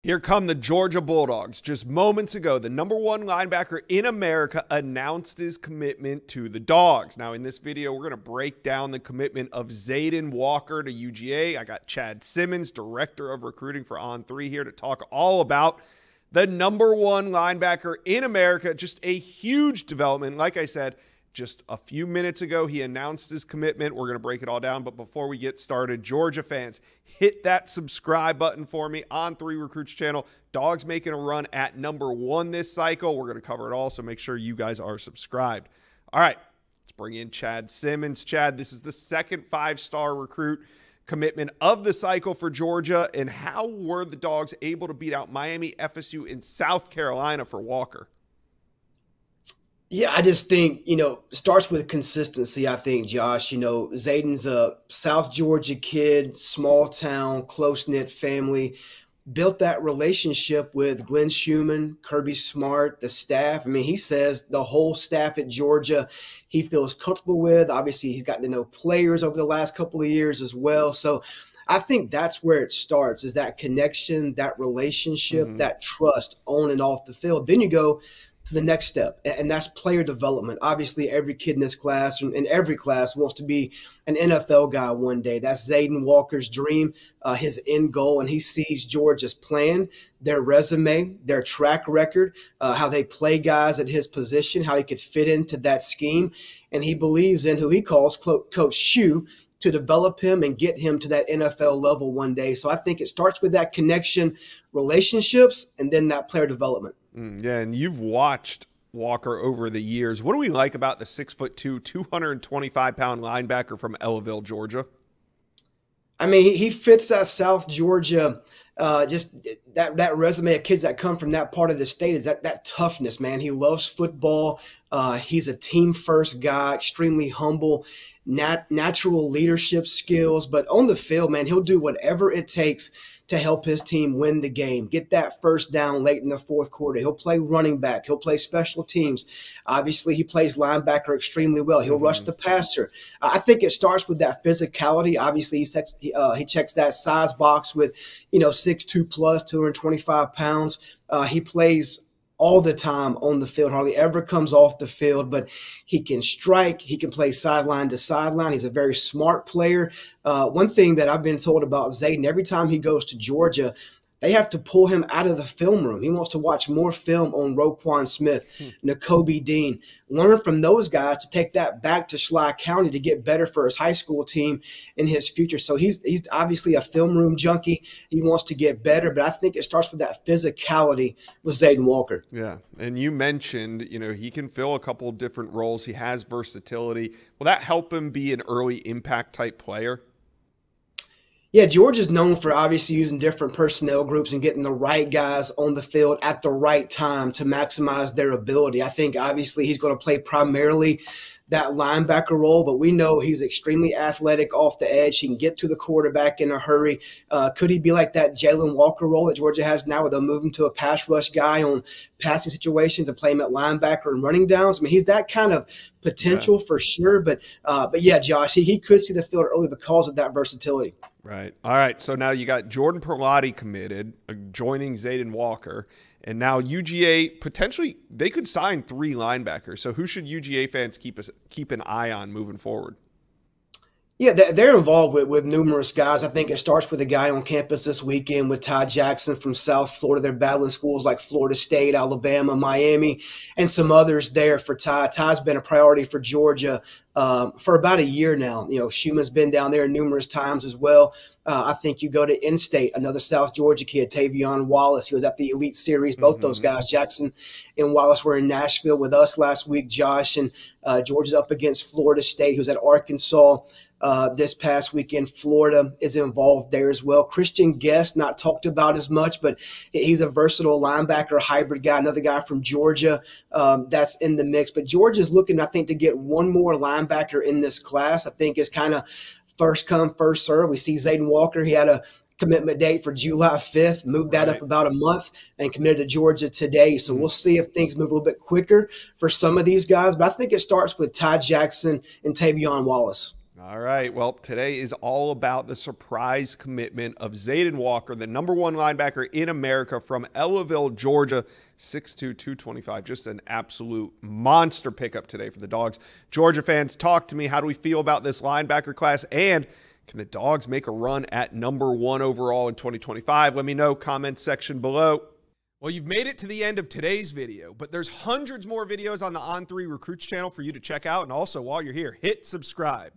Here come the Georgia Bulldogs. Just moments ago, the #1 linebacker in America announced his commitment to the Dogs. Now, in this video, we're going to break down the commitment of Zayden Walker to UGA. I got Chad Simmons, Director of Recruiting for On3 here to talk all about the #1 linebacker in America. Just a huge development. Like I said, just a few minutes ago, he announced his commitment. We're going to break it all down. But before we get started, Georgia fans, hit that subscribe button for me on 3 Recruits channel. Dogs making a run at #1 this cycle. We're going to cover it all, so make sure you guys are subscribed. All right, let's bring in Chad Simmons. Chad, this is the second 5-star recruit commitment of the cycle for Georgia. And how were the Dogs able to beat out Miami, FSU, and South Carolina for Walker? Yeah, I just think, starts with consistency, I think, Josh. Zayden's a South Georgia kid, small town, close-knit family, built that relationship with Glenn Schumann, Kirby Smart, the staff. I mean, he says the whole staff at Georgia he feels comfortable with. Obviously, he's gotten to know players over the last couple of years as well. So I think that's where it starts, is that connection, that relationship, that trust on and off the field. Then you go to the next step, and that's player development. Obviously, every kid in this class and in every class wants to be an NFL guy one day. That's Zayden Walker's dream, his end goal, and he sees Georgia's plan, their resume, their track record, how they play guys at his position, how he could fit into that scheme, and he believes in who he calls Coach Shu to develop him and get him to that NFL level one day. So I think it starts with that connection, relationships, and then that player development. Yeah, and you've watched Walker over the years. What do we like about the 6'2", 225-pound linebacker from Ellaville, Georgia? I mean, he fits that South Georgia, just that resume of kids that come from that part of the state, is that toughness, man. He loves football. He's a team-first guy, extremely humble, natural leadership skills. But on the field, man, he'll do whatever it takes to help his team win the game, get that first down late in the fourth quarter. He'll play running back. He'll play special teams. Obviously, he plays linebacker extremely well. He'll rush the passer. I think it starts with that physicality. Obviously, he checks that size box with, 6'2 plus, 225 pounds. He plays all the time on the field, hardly ever comes off the field, but he can strike. He can play sideline to sideline. He's a very smart player. One thing that I've been told about Zayden, every time he goes to Georgia, they have to pull him out of the film room. He wants to watch more film on Roquan Smith, Nakobe Dean, learn from those guys to take that back to Schley County to get better for his high school team in his future. So he's obviously a film room junkie. He wants to get better, but I think it starts with that physicality with Zayden Walker. Yeah, and you mentioned, he can fill a couple of different roles. He has versatility. Will that help him be an early impact type player? Yeah, Georgia's known for obviously using different personnel groups and getting the right guys on the field at the right time to maximize their ability. I think obviously he's going to play primarily that linebacker role, but we know he's extremely athletic off the edge. He can get to the quarterback in a hurry. Could he be like that Jalen Walker role that Georgia has now, where they'll move him to a pass rush guy on passing situations and play him at linebacker and running downs? I mean, he's that kind of potential for sure. But yeah, Josh, he could see the field early because of that versatility. Right. All right. So now you got Jordan Perlotti committed, joining Zayden Walker. And now UGA, potentially, they could sign 3 linebackers. So who should UGA fans keep an eye on moving forward? Yeah, they're involved with numerous guys. I think it starts with a guy on campus this weekend with Ty Jackson from South Florida. They're battling schools like Florida State, Alabama, Miami, and some others there for Ty. Ty's been a priority for Georgia for about a year now. Schumann's been down there numerous times as well. I think you go to In-State, another South Georgia kid, Tavion Wallace. He was at the Elite Series. Both those guys, Jackson and Wallace, were in Nashville with us last week, Josh. And Georgia's up against Florida State, who's at Arkansas. This past weekend, Florida is involved there as well. Christian Guest, not talked about as much, but he's a versatile linebacker, hybrid guy, another guy from Georgia that's in the mix. But Georgia's looking, I think, to get one more linebacker in this class. I think is kind of first come, first serve. We see Zayden Walker. He had a commitment date for July 5th, moved that up about a month and committed to Georgia today. So we'll see if things move a little bit quicker for some of these guys. But I think it starts with Ty Jackson and Tavion Wallace. All right. Well, today is all about the surprise commitment of Zayden Walker, the #1 linebacker in America from Ellaville, Georgia, 6'2", 225. Just an absolute monster pickup today for the Dogs. Georgia fans, talk to me. How do we feel about this linebacker class? And can the Dogs make a run at #1 overall in 2025? Let me know. Comment section below. Well, you've made it to the end of today's video, but there's hundreds more videos on the On3 Recruits channel for you to check out. And also, while you're here, hit subscribe.